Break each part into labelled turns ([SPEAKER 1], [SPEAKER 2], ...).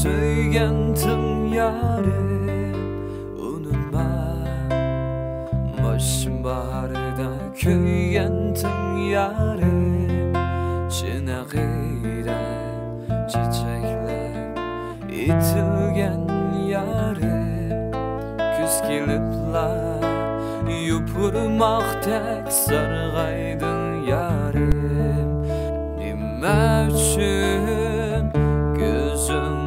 [SPEAKER 1] Söygentin yarim unutma, başım baharda köygentin yarim. Çınağıyla çiçekler itilgen yarim. Küz kilipler yupurmaktek sargaydın yarim. Nime üçün gözün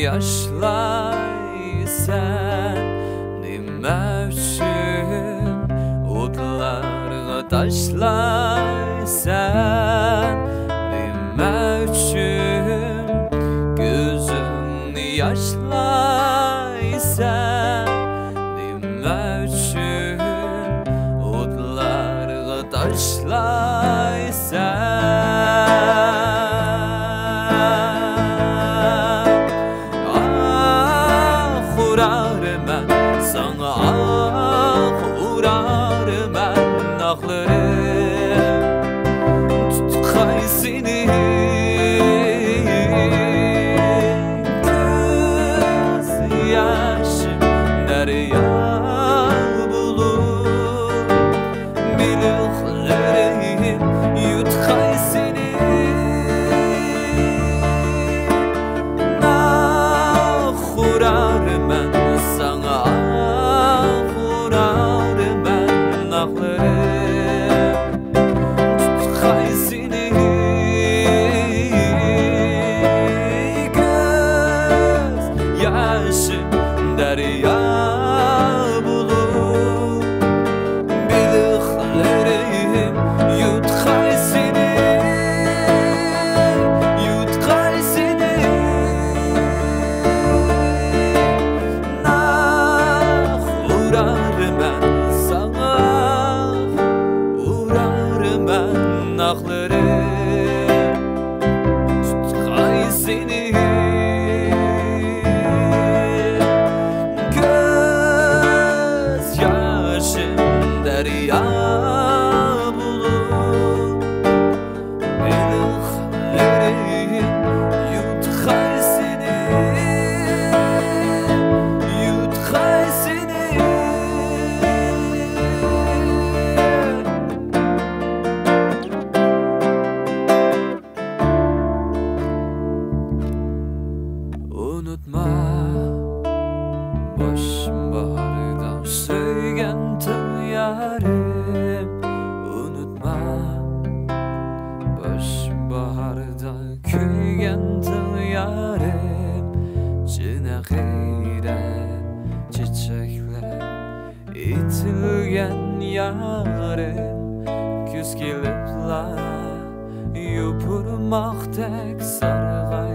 [SPEAKER 1] yaşlaysan, nime üçün odlarga taşlaysan, nime üçün gözün yaşlaysan, nime üçün odlarga taşlaysan. Sana uğrarım ben naklarım, tutkay seni göz yaşım derya bulur. Biliklerim yutkay seni uğrarım ben sana. Derya bulur, biliklerim yutkay seni, yutkay seni. Nah uğrarım ben sana, uğrarım ben naklarım, yutkay seni. Derya bulur, biliklerim yutkay seni, yutkay seni. Unutma, başım baharda söygentin yarim. Unutma, başım baharda köygentin yarim. Çınağıyla çiçekler itilgen yarim. Küz kilipler yupurmaktek sargay